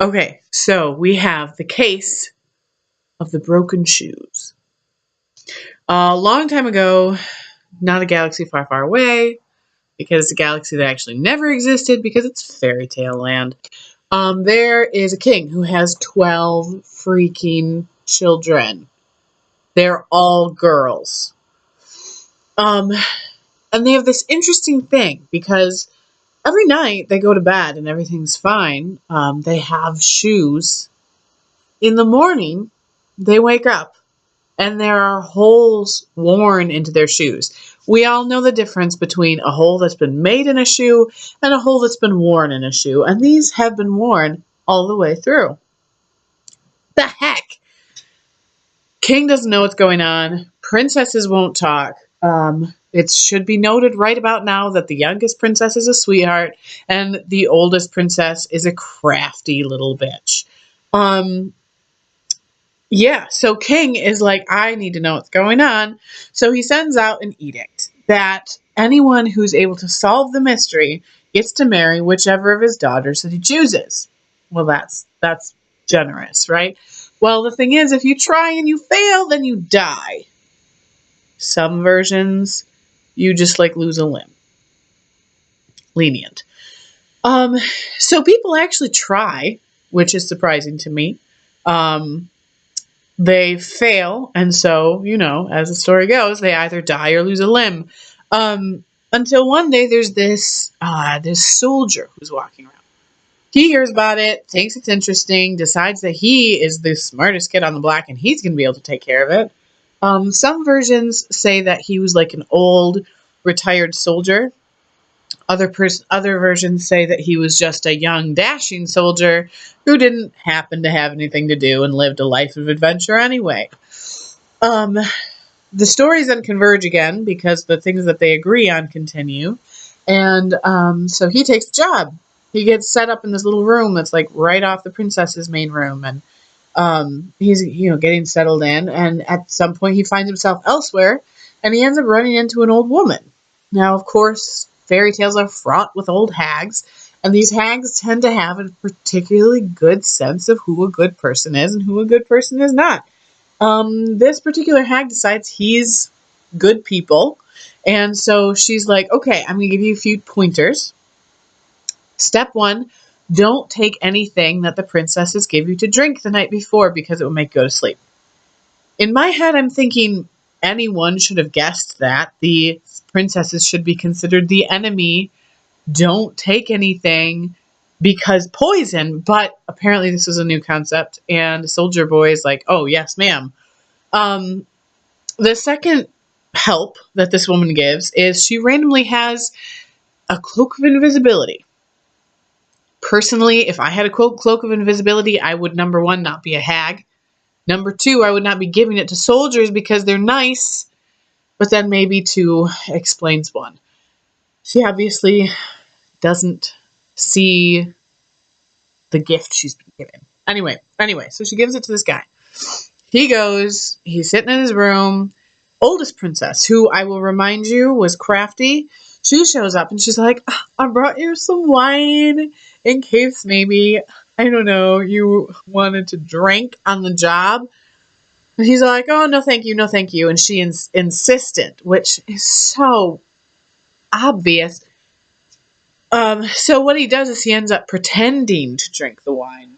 Okay, so we have the case of the broken shoes. A long time ago, not a galaxy far, far away, because it's a galaxy that actually never existed because it's fairy tale land. There is a king who has 12 freaking children. They're all girls. Um, and they have this interesting thing because every night they go to bed and everything's fine. They have shoes. In the morning, they wake up and there are holes worn into their shoes. We all know the difference between a hole that's been made in a shoe and a hole that's been worn in a shoe, and these have been worn all the way through. The heck? King doesn't know what's going on. Princesses won't talk. It should be noted right about now that the youngest princess is a sweetheart and the oldest princess is a crafty little bitch. Um, Yeah, so King is like, I need to know what's going on. So he sends out an edict that anyone who's able to solve the mystery gets to marry whichever of his daughters that he chooses. Well, that's generous, right? Well, the thing is, if you try and you fail, then you die. Some versions, you just like lose a limb. Lenient. Um, so people actually try, which is surprising to me. Um, they fail, and so, as the story goes, they either die or lose a limb. Until one day there's this soldier who's walking around. He hears about it, thinks it's interesting, decides that he is the smartest kid on the block and he's going to be able to take care of it. Some versions say that he was like an old retired soldier. Other versions say that he was just a young, dashing soldier who didn't happen to have anything to do and lived a life of adventure anyway. Um, the stories then converge again because the things that they agree on continue. And so he takes the job. He gets set up in this little room that's like right off the princess's main room. And he's, getting settled in. And at some point he finds himself elsewhere and he ends up running into an old woman. Now, of course, fairy tales are fraught with old hags, and these hags tend to have a particularly good sense of who a good person is and who a good person is not. This particular hag decides he's good people, and so she's like, okay, I'm going to give you a few pointers. Step one, don't take anything that the princesses give you to drink the night before because it will make you go to sleep. In my head, I'm thinking anyone should have guessed that. The princesses should be considered the enemy. Don't take anything because poison. But apparently this is a new concept. And Soldier Boy is like, oh, yes, ma'am. The second help that this woman gives is she randomly has a cloak of invisibility. Personally, if I had a cloak of invisibility, I would, number one, not be a hag. Number two, I would not be giving it to soldiers because they're nice. But then maybe two explains one. She obviously doesn't see the gift she's been given. Anyway, so she gives it to this guy. He goes, he's sitting in his room. Oldest princess, who I will remind you was crafty, she shows up and she's like, I brought you some wine in case maybe, I don't know, you wanted to drink on the job. And he's like, oh, no, thank you, no, thank you. And she insistent, which is so obvious. So what he does is he ends up pretending to drink the wine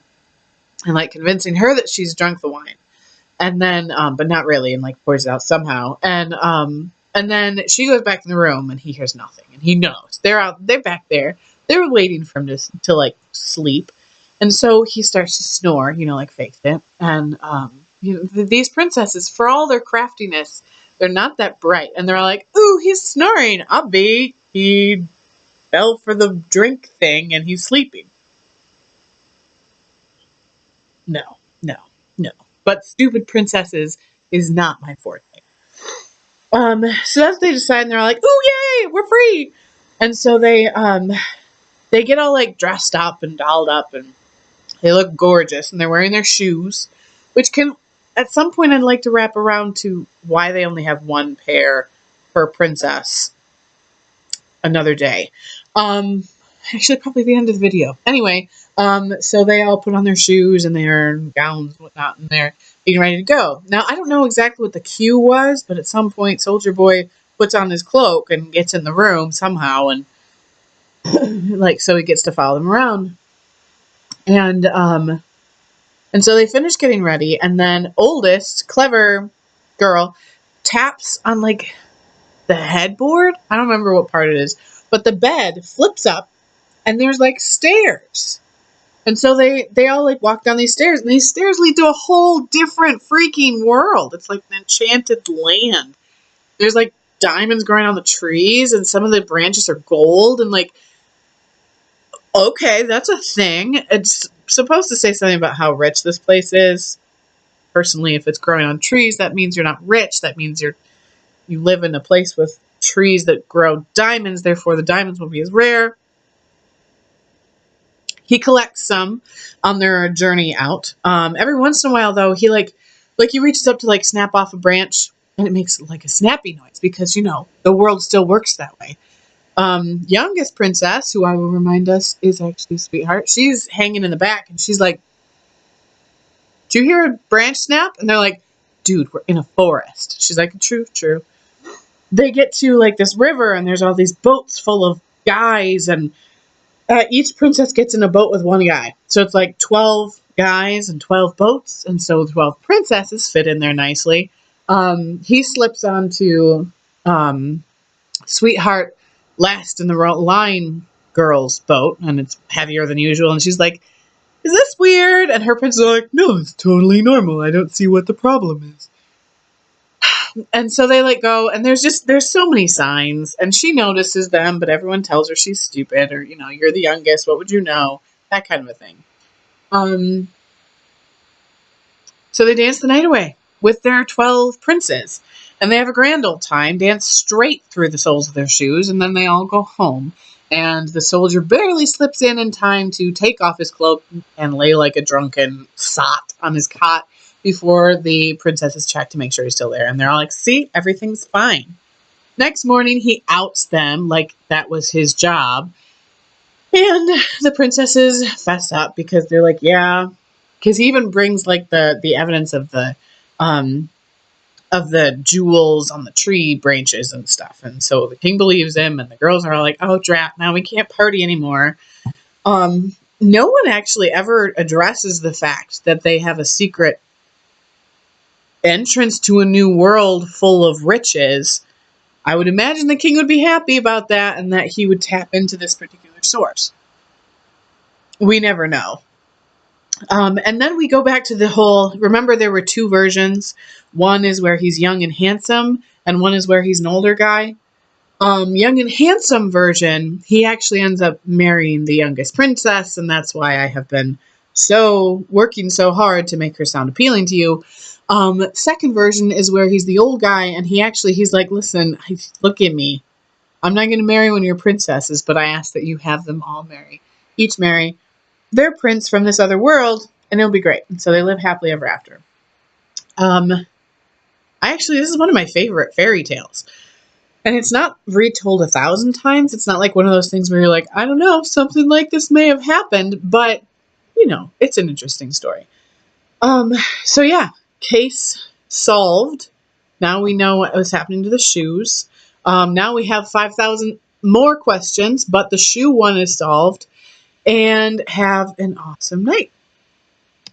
and like convincing her that she's drunk the wine. And then, but not really, and like pours it out somehow. And then she goes back in the room and he hears nothing. And he knows they're back there. They're waiting for him to like sleep. And so he starts to snore, like Faith it. And, these princesses, for all their craftiness, they're not that bright. And they're like, ooh, he's snoring. He fell for the drink thing and he's sleeping. No, no, no. But stupid princesses is not my forte. So that's what they decide, and they're like, ooh, yay, we're free. And so they get all like dressed up and dolled up and they look gorgeous and they're wearing their shoes, which can, at some point I'd like to wrap around to why they only have one pair per princess another day. Actually, probably the end of the video. Anyway, so they all put on their shoes and their gowns and whatnot, and they're getting ready to go. Now, I don't know exactly what the cue was, but at some point, Soldier Boy puts on his cloak and gets in the room somehow, and like, so he gets to follow them around. And so they finish getting ready, and then oldest, clever girl taps on like the headboard. I don't remember what part it is, but the bed flips up and there's like stairs. And so they all like walk down these stairs, and these stairs lead to a whole different freaking world. It's like an enchanted land. There's like diamonds growing on the trees, and some of the branches are gold, and like, okay, that's a thing. It's supposed to say something about how rich this place is. Personally, if it's growing on trees, that means you're not rich. That means you live in a place with trees that grow diamonds, therefore the diamonds will be as rare. He collects some on their journey out. Every once in a while, though, he he reaches up to like snap off a branch, and it makes like a snappy noise because, the world still works that way. Youngest princess, who I will remind us is actually Sweetheart, she's hanging in the back, and she's like, "Do you hear a branch snap?" And they're like, "Dude, we're in a forest." She's like, "True, true." They get to like this river, and there's all these boats full of guys, and each princess gets in a boat with one guy. So it's like 12 guys and 12 boats, and so 12 princesses fit in there nicely. He slips onto Sweetheart last in the line girl's boat, and it's heavier than usual, and she's like, "Is this weird?" And her princess are like, "No, it's totally normal. I don't see what the problem is." And so they go, and there's so many signs, and she notices them, but everyone tells her she's stupid, or, you're the youngest, what would you know? That kind of a thing. So they dance the night away with their 12 princes, and they have a grand old time, dance straight through the soles of their shoes, and then they all go home. And the soldier barely slips in time to take off his cloak and lay like a drunken sot on his cot before the princesses check to make sure he's still there. And they're all like, "See, everything's fine." Next morning, he outs them like that was his job. And the princesses fess up because they're like, "Yeah." Because he even brings like the evidence of the jewels on the tree branches and stuff. And so the king believes him, and the girls are all like, "Oh, drat, now we can't party anymore." No one actually ever addresses the fact that they have a secret entrance to a new world full of riches. I would imagine the king would be happy about that, and that he would tap into this particular source. We never know. And then we go back to the whole, remember there were two versions. One is where he's young and handsome, and one is where he's an older guy. Young and handsome version, he actually ends up marrying the youngest princess, and that's why I have been working so hard to make her sound appealing to you. Second version is where he's the old guy, and he's like, "Listen, look at me. I'm not going to marry one of your princesses, but I ask that you have them all each marry their prince from this other world, and it'll be great." And so they live happily ever after. This is one of my favorite fairy tales. And it's not retold 1,000 times. It's not like one of those things where you're like, "I don't know, something like this may have happened," but, it's an interesting story. So yeah, case solved. Now we know what was happening to the shoes. Now we have 5,000 more questions, but the shoe one is solved, and have an awesome night.